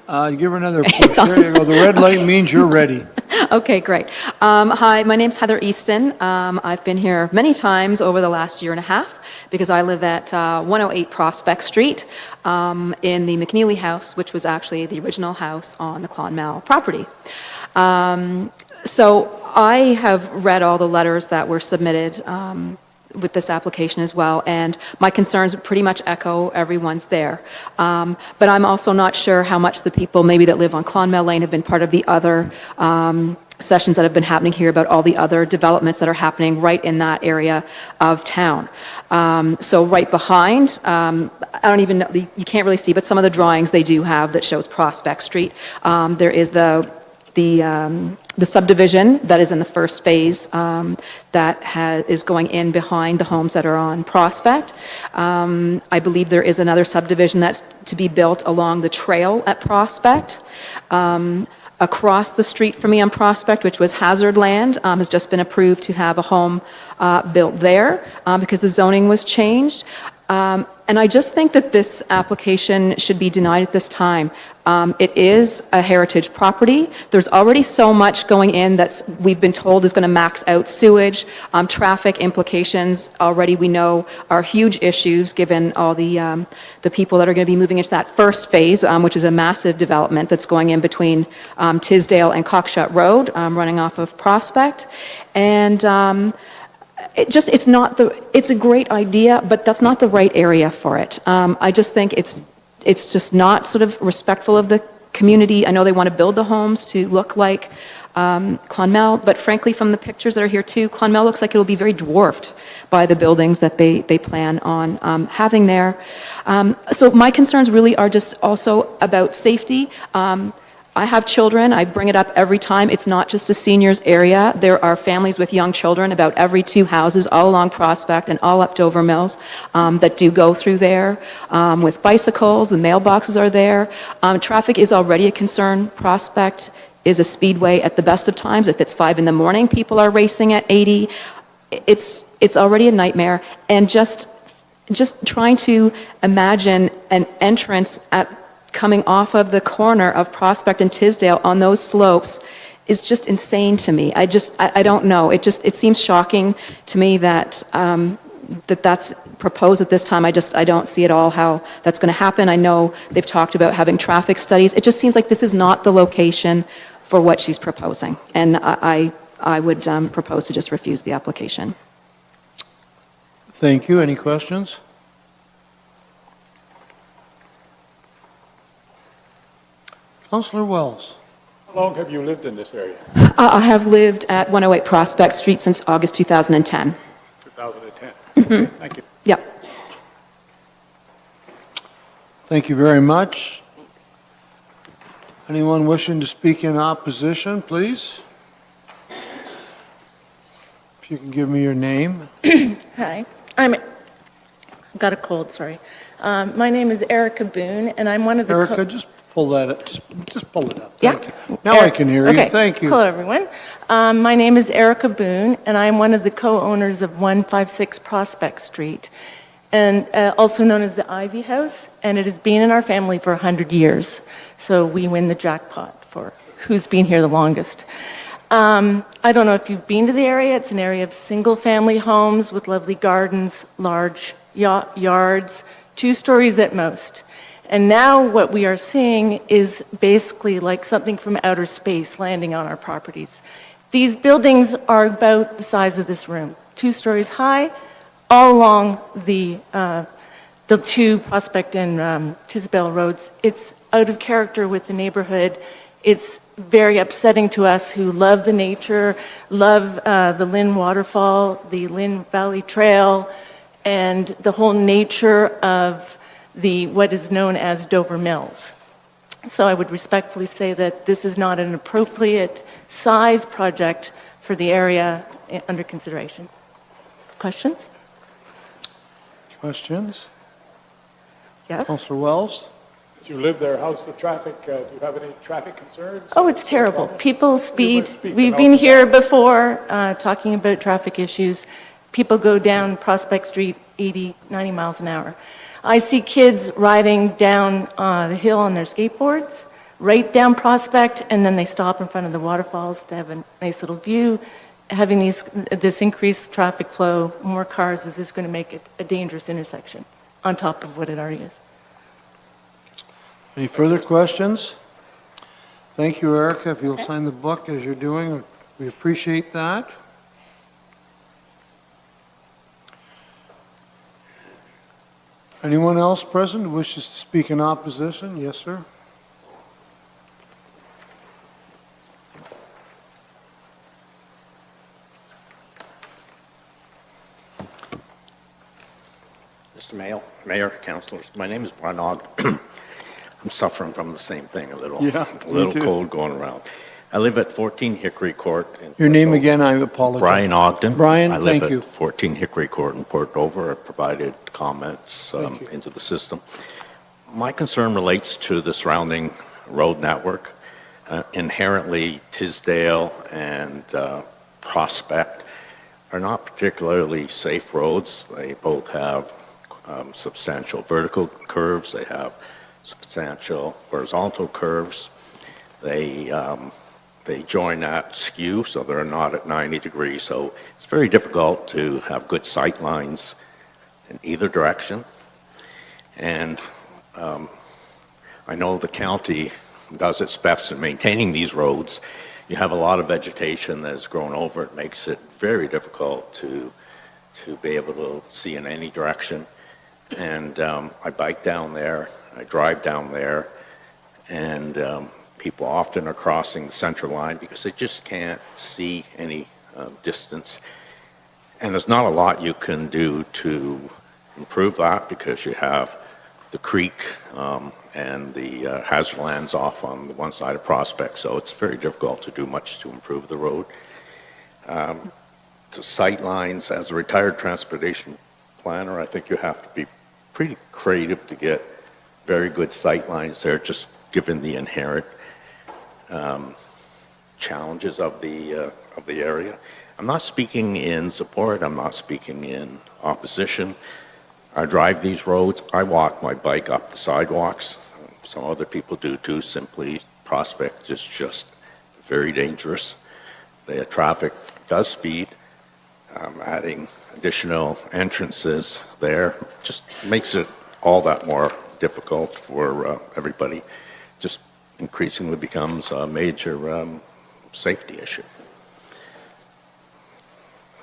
B: Give her another push. There you go. The red light means you're ready.
L: Okay, great. Hi, my name's Heather Easton. I've been here many times over the last year and a half because I live at 108 Prospect Street in the McNeely house, which was actually the original house on the Clonmel property. So I have read all the letters that were submitted with this application as well, and my concerns pretty much echo everyone's there. But I'm also not sure how much the people maybe that live on Clonmel Lane have been part of the other sessions that have been happening here about all the other developments that are happening right in that area of town. So right behind, I don't even know, you can't really see, but some of the drawings they do have that shows Prospect Street. There is the subdivision that is in the first phase that is going in behind the homes that are on Prospect. I believe there is another subdivision that's to be built along the trail at Prospect. Across the street from me on Prospect, which was hazard land, has just been approved to have a home built there because the zoning was changed. And I just think that this application should be denied at this time. It is a heritage property. There's already so much going in that we've been told is going to max out sewage. Traffic implications already we know are huge issues given all the people that are going to be moving into that first phase, which is a massive development that's going in between Tisdale and Cockshut Road, running off of Prospect. And it's a great idea, but that's not the right area for it. I just think it's just not sort of respectful of the community. I know they want to build the homes to look like Clonmel, but frankly, from the pictures that are here too, Clonmel looks like it will be very dwarfed by the buildings that they plan on having there. So my concerns really are just also about safety. I have children. I bring it up every time. It's not just a seniors area. There are families with young children about every 2 houses all along Prospect and all up Dover Mills that do go through there with bicycles. The mailboxes are there. Traffic is already a concern. Prospect is a speedway at the best of times. If it's 5 in the morning, people are racing at 80. It's already a nightmare. And just trying to imagine an entrance coming off of the corner of Prospect and Tisdale on those slopes is just insane to me. I don't know. It seems shocking to me that that's proposed at this time. I don't see at all how that's going to happen. I know they've talked about having traffic studies. It just seems like this is not the location for what she's proposing. And I would propose to just refuse the application.
B: Thank you. Any questions? Councillor Wells.
C: How long have you lived in this area?
L: I have lived at 108 Prospect Street since August 2010.
C: 2010.
L: Mm-hmm.
C: Thank you.
L: Yep.
B: Thank you very much. Anyone wishing to speak in opposition, please? If you can give me your name.
M: Hi, I've got a cold, sorry. My name is Erica Boone, and I'm one of the...
B: Erica, just pull that up. Just pull it up.
M: Yeah.
B: Thank you. Now I can hear you.
M: Okay.
B: Thank you.
M: Hello, everyone. My name is Erica Boone, and I'm one of the co-owners of 156 Prospect Street, and also known as the Ivy House, and it has been in our family for 100 years. So we win the jackpot for who's been here the longest. I don't know if you've been to the area. It's an area of single-family homes with lovely gardens, large yards, 2 stories at most. And now what we are seeing is basically like something from outer space landing on our properties. These buildings are about the size of this room, 2 stories high, all along the 2 Prospect and Tisdale roads. It's out of character with the neighborhood. It's very upsetting to us who love the nature, love the Lynn Waterfall, the Lynn Valley Trail, and the whole nature of what is known as Dover Mills. So I would respectfully say that this is not an appropriate size project for the area under consideration. Questions?
B: Questions?
M: Yes?
B: Councillor Wells?
C: You live there, how's the traffic, do you have any traffic concerns?
M: Oh, it's terrible. People speed.
C: speak
M: We've
C: about
M: been
C: that.
M: here before talking about traffic issues. People go down Prospect Street 80, 90 miles an hour. I see kids riding down the hill on their skateboards, right down Prospect, and then they stop in front of the waterfalls to have a nice little view. Having this increased traffic flow, more cars, is this going to make it a dangerous intersection on top of what it already is?
B: Any further questions? Thank you, Erica. If you'll sign the book as you're doing, we appreciate that. Anyone else present who wishes to speak in opposition? Yes, sir.
N: Mr. Mayor, councilors, my name is Brian Ogden. I'm suffering from the same thing, a little cold going around. I live at 14 Hickory Court.
B: Your name again, I apologize.
N: Brian Ogden.
B: Brian,
N: I
B: thank
N: live
B: you.
N: at 14 Hickory Court in Port Dover. I provided comments into the system. My concern relates to the surrounding road network. Inherently, Tisdale and Prospect are not particularly safe roads. They both have substantial vertical curves. They have substantial horizontal curves. They join at skew, so they're not at 90 degrees. So it's very difficult to have good sight lines in either direction. And I know the county does its best in maintaining these roads. You have a lot of vegetation that has grown over. It makes it very difficult to to be able to see in any direction. And I bike down there, I drive down there, and people often are crossing the center line because they just can't see any distance. And there's not a lot you can do to improve that because you have the creek and the hazard lands off on the one side of Prospect, so it's very difficult to do much to improve the road. To sight lines, as a retired transportation planner, I think you have to be pretty creative to get very good sight lines there, just given the inherent challenges of the area. I'm not speaking in support, I'm not speaking in opposition. I drive these roads, I walk my bike up the sidewalks. Some other people do too, simply Prospect is just very dangerous. The traffic does speed. Adding additional entrances there just makes it all that more difficult for everybody. Just increasingly becomes a major safety issue.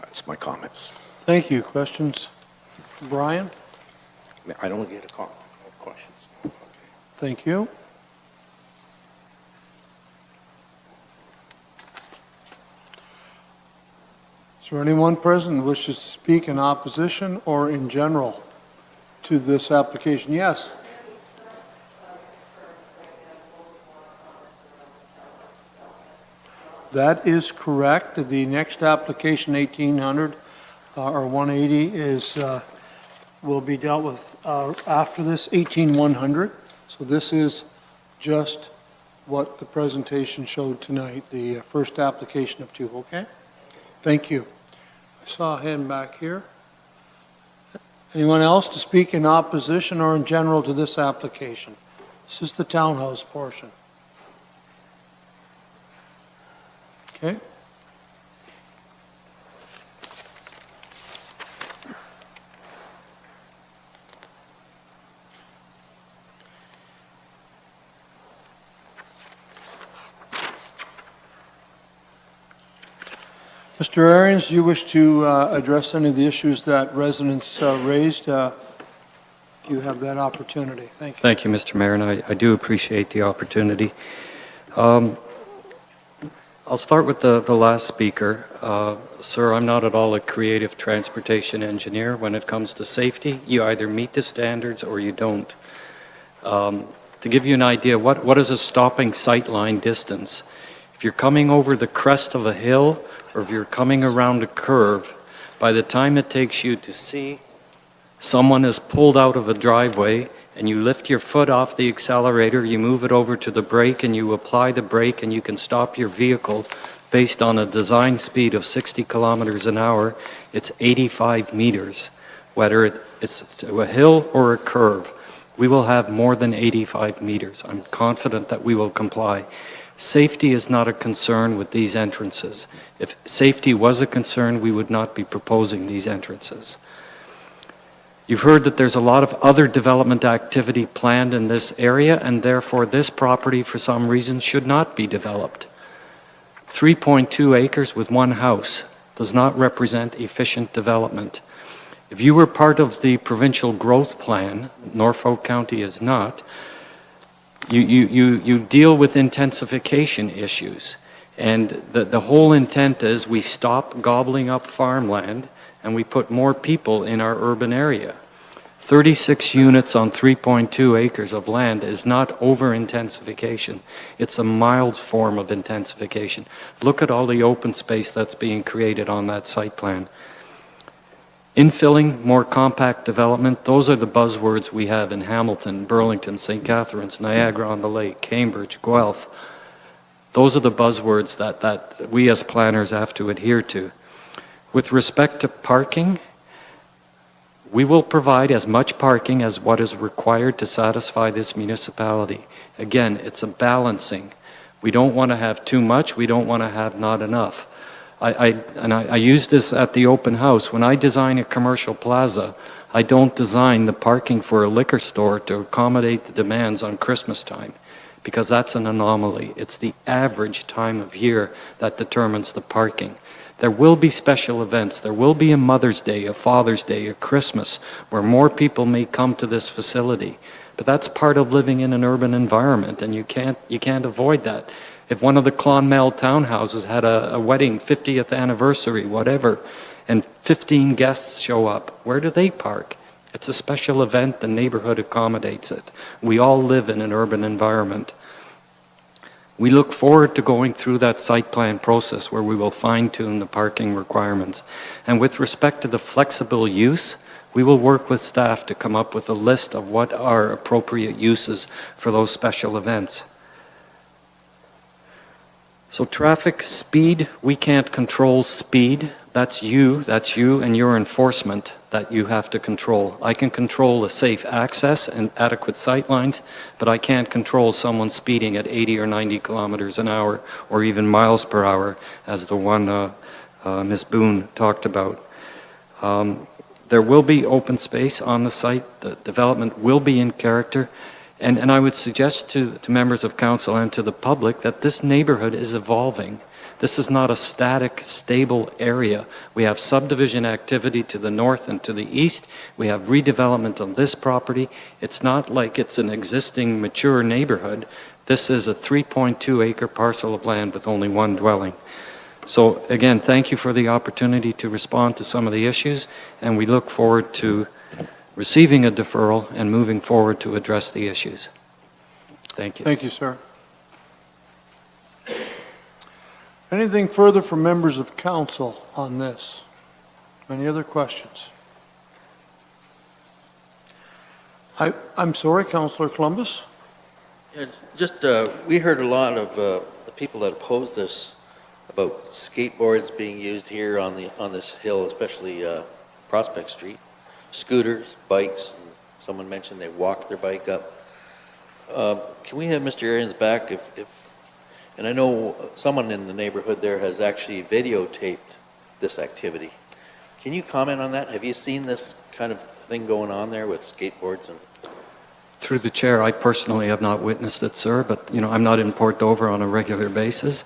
N: That's my comments.
B: Thank you. Questions? Brian?
N: I don't get a comment. Questions?
B: Thank you. Is there anyone present who wishes to speak in opposition or in general to this application? Yes. That is correct. The next application, 1800 or 180, is will be dealt with after this, 18100. So this is just what the presentation showed tonight, the first application of two, okay? Thank you. I saw a hand back here. Anyone else to speak in opposition or in general to this application? This is the townhouse portion. Okay. Mr. Arians, do you wish to address any of the issues that residents raised? You have that opportunity. Thank you.
A: Thank you, Mr. Mayor, and I do appreciate the opportunity. I'll start with the last speaker. Sir, I'm not at all a creative transportation engineer. When it comes to safety, you either meet the standards or you don't. To give you an idea, what is a stopping sight line distance? If you're coming over the crest of a hill or if you're coming around a curve, by the time it takes you to see someone is pulled out of a driveway and you lift your foot off the accelerator, you move it over to the brake and you apply the brake and you can stop your vehicle based on a design speed of 60 kilometers an hour, it's 85 meters. Whether it's a hill or a curve, we will have more than 85 meters. I'm confident that we will comply. Safety is not a concern with these entrances. If safety was a concern, we would not be proposing these entrances. You've heard that there's a lot of other development activity planned in this area, and therefore this property, for some reason, should not be developed. 3.2 acres with one house does not represent efficient development. If you were part of the provincial growth plan, Norfolk County is not, you deal with intensification issues. And the whole intent is we stop gobbling up farmland and we put more people in our urban area. 36 units on 3.2 acres of land is not over-intensification. It's a mild form of intensification. Look at all the open space that's being created on that site plan. Infilling, more compact development, those are the buzzwords we have in Hamilton, Burlington, St. Catharines, Niagara-on-the-Lake, Cambridge, Guelph. Those are the buzzwords that we as planners have to adhere to. With respect to parking, we will provide as much parking as what is required to satisfy this municipality. Again, it's a balancing. We don't want to have too much, we don't want to have not enough. I use this at the open house. When I design a commercial plaza, I don't design the parking for a liquor store to accommodate the demands on Christmas time, because that's an anomaly. It's the average time of year that determines the parking. There will be special events. There will be a Mother's Day, a Father's Day, a Christmas, where more people may come to this facility. But that's part of living in an urban environment, and you can't avoid that. If one of the Clonmel townhouses had a wedding, 50th anniversary, whatever, and 15 guests show up, where do they park? It's a special event, the neighborhood accommodates it. We all live in an urban environment. We look forward to going through that site plan process where we will fine-tune the parking requirements. And with respect to the flexible use, we will work with staff to come up with a list of what are appropriate uses for those special events. So traffic speed, we can't control speed. That's you and your enforcement that you have to control. I can control a safe access and adequate sight lines, but I can't control someone speeding at 80 or 90 kilometers an hour or even miles per hour, as the one Ms. Boone talked about. There will be open space on the site. The development will be in character. And I would suggest to members of council and to the public that this neighborhood is evolving. This is not a static, stable area. We have subdivision activity to the north and to the east. We have redevelopment on this property. It's not like it's an existing mature neighborhood. This is a 3.2 acre parcel of land with only one dwelling. So again, thank you for the opportunity to respond to some of the issues, and we look forward to receiving a deferral and moving forward to address the issues. Thank you.
B: Thank you, sir. Anything further from members of council on this? Any other questions? I'm sorry, Councillor Columbus?
E: Yeah, just, we heard a lot of the people that oppose this about skateboards being used here on this hill, especially Prospect Street, scooters, bikes, and someone mentioned they walk their bike up. Can we have Mr. Arians back and I know someone in the neighborhood there has actually videotaped this activity. Can you comment on that? Have you seen this kind of thing going on there with skateboards? And
A: Through the chair, I personally have not witnessed it, sir, but I'm not in Port Dover on a regular basis.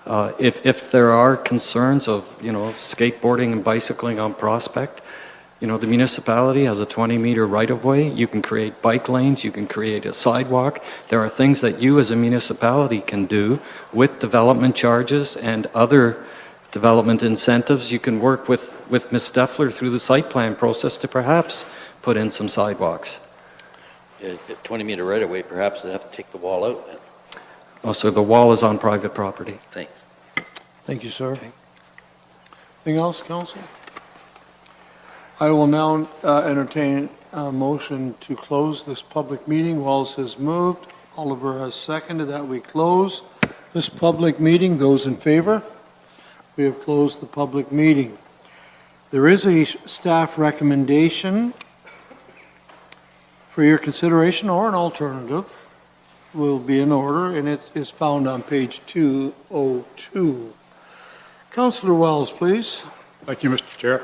A: If there are concerns of skateboarding and bicycling on Prospect, the municipality has a 20-meter right-of-way. You can create bike lanes. You can create a sidewalk. There are things that you as a municipality can do with development charges and other development incentives. You can work with Ms. Steffler through the site plan process to perhaps put in some sidewalks.
E: a 20-meter right-of-way, perhaps they have to take the wall out then.
A: Oh, so the wall is on private property.
E: Thanks.
B: Thank you, sir. Anything else, council? I will now entertain a motion to close this public meeting. Wallace has moved. Oliver has seconded that we close this public meeting. Those in favor? We have closed the public meeting. There is a staff recommendation for your consideration, or an alternative will be in order, and it is found on page 202. Councillor Wells, please.
C: Thank you, Mr. Chair.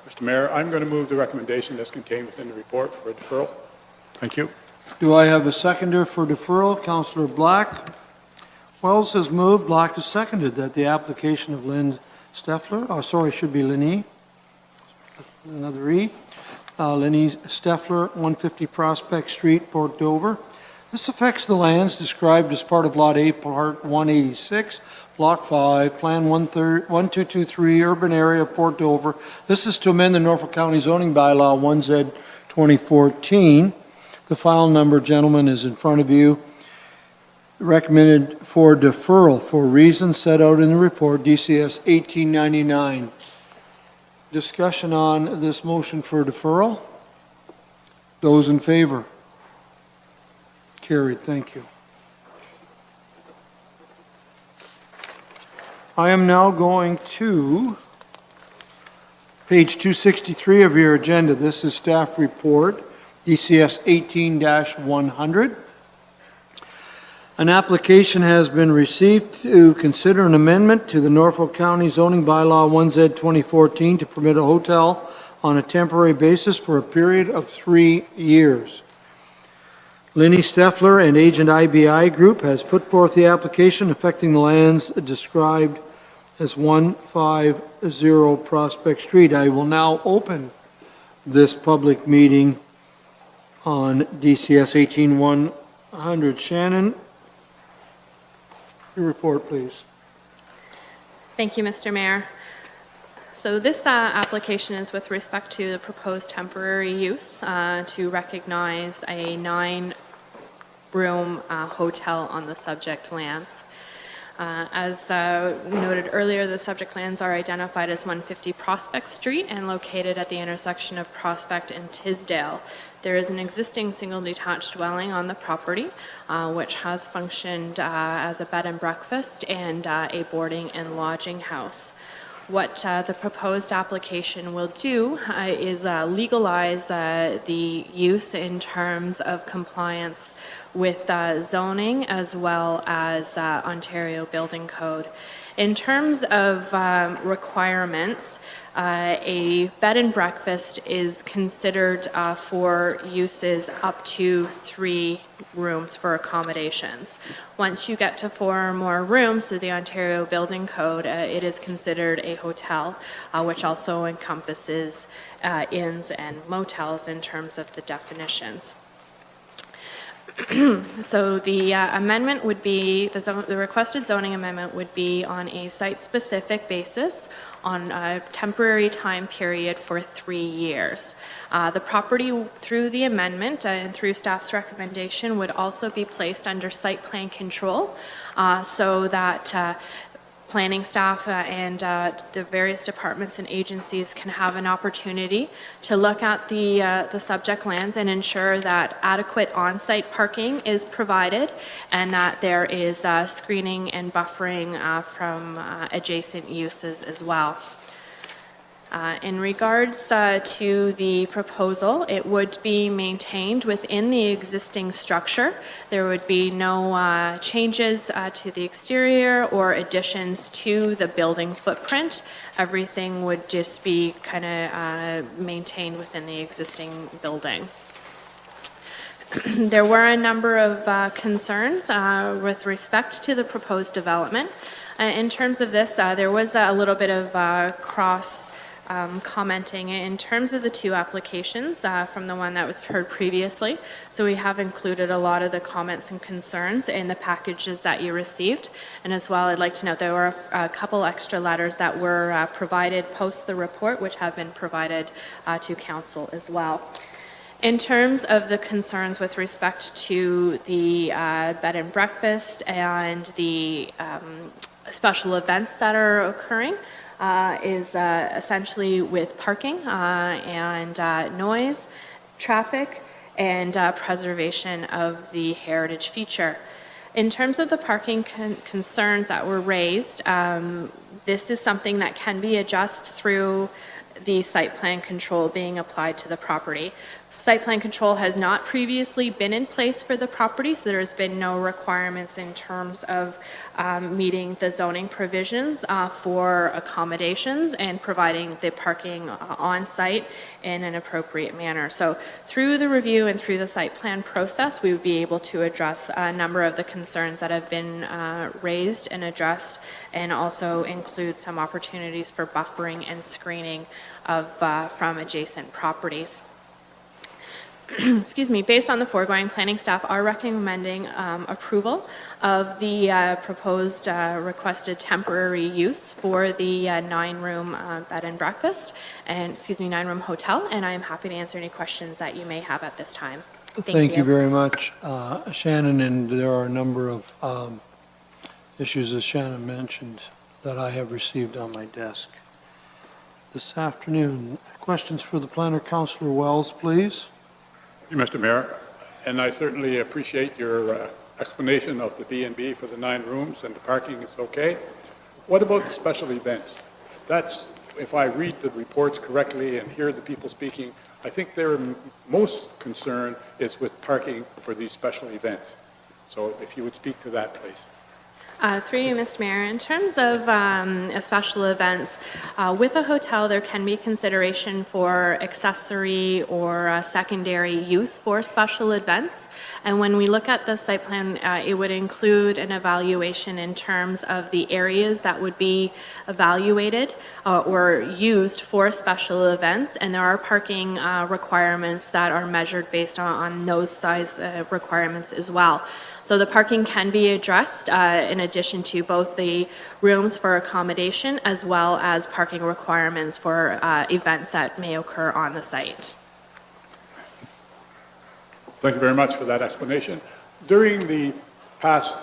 C: Mr. Mayor, I'm going to move the recommendation that's contained within the report for a deferral. Thank you.
B: Do I have a seconder for deferral? Councillor Black. Wells has moved. Black has seconded that the application of Lynn Steffler, it should be Lenny. Another E. Lenny Steffler, 150 Prospect Street, Port Dover. This affects the lands described as part of Lot A, Part 186, Block 5, Plan 1223, Urban Area, Port Dover. This is to amend the Norfolk County Zoning Bylaw 1Z 2014. The file number, gentlemen, is in front of you. Recommended for deferral for reasons set out in the report, DCS 1899. Discussion on this motion for deferral? Those in favor? Carried, thank you. I am now going to page 263 of your agenda. This is staff report, DCS 18-100. An application has been received to consider an amendment to the Norfolk County Zoning Bylaw 1Z 2014 to permit a hotel on a temporary basis for a period of 3 years. Lenny Steffler and Agent IBI Group has put forth the application affecting the lands described as 150 Prospect Street. I will now open this public meeting on DCS 18100. Shannon, your report, please.
O: Thank you, Mr. Mayor. So this application is with respect to the proposed temporary use to recognize a 9-room hotel on the subject lands. As noted earlier, the subject lands are identified as 150 Prospect Street and located at the intersection of Prospect and Tisdale. There is an existing single detached dwelling on the property, which has functioned as a bed and breakfast and a boarding and lodging house. What the proposed application will do is legalize the use in terms of compliance with zoning as well as Ontario Building Code. In terms of requirements, a bed and breakfast is considered for uses up to 3 rooms for accommodations. Once you get to 4 or more rooms through the Ontario Building Code, it is considered a hotel, which also encompasses inns and motels in terms of the definitions. So the amendment would be, the requested zoning amendment would be on a site-specific basis on a temporary time period for 3 years. The property through the amendment and through staff's recommendation would also be placed under site plan control so that planning staff and the various departments and agencies can have an opportunity to look at the subject lands and ensure that adequate on-site parking is provided and that there is screening and buffering from adjacent uses as well. In regards to the proposal, it would be maintained within the existing structure. There would be no changes to the exterior or additions to the building footprint. Everything would just be kind of maintained within the existing building. There were a number of concerns with respect to the proposed development. In terms of this, there was a little bit of commenting in terms of the 2 applications from the one that was heard previously. So we have included a lot of the comments and concerns in the packages that you received. And as well, I'd like to note there were a couple extra letters that were provided post the report, which have been provided to council as well. In terms of the concerns with respect to the bed and breakfast and the special events that are occurring, is essentially with parking and noise, traffic, and preservation of the heritage feature. In terms of the parking concerns that were raised, this is something that can be adjusted through the site plan control being applied to the property. Site plan control has not previously been in place for the property, so there has been no requirements in terms of meeting the zoning provisions for accommodations and providing the parking on site in an appropriate manner. So through the review and through the site plan process, we would be able to address a number of the concerns that have been raised and addressed, and also include some opportunities for buffering and screening of from adjacent properties. Excuse me, based on the foregoing, planning staff are recommending approval of the proposed requested temporary use for the 9-room bed and breakfast, and 9-room hotel, and I am happy to answer any questions that you may have at this time.
B: Thank you very much, Shannon, and there are a number of issues, as Shannon mentioned, that I have received on my desk this afternoon. Questions for the planner, Councillor Wells, please.
C: Thank you, Mr. Mayor, and I certainly appreciate your explanation of the B&B for the 9 rooms and the parking is okay. What about the special events? That's, if I read the reports correctly and hear the people speaking, I think their most concern is with parking for these special events. So if you would speak to that, please.
O: Through you, Mr. Mayor, in terms of special events, with a hotel, there can be consideration for accessory or secondary use for special events. And when we look at the site plan, it would include an evaluation in terms of the areas that would be evaluated or used for special events. And there are parking requirements that are measured based on those size requirements as well. So the parking can be addressed in addition to both the rooms for accommodation as well as parking requirements for events that may occur on the site.
C: Thank you very much for that explanation. During the past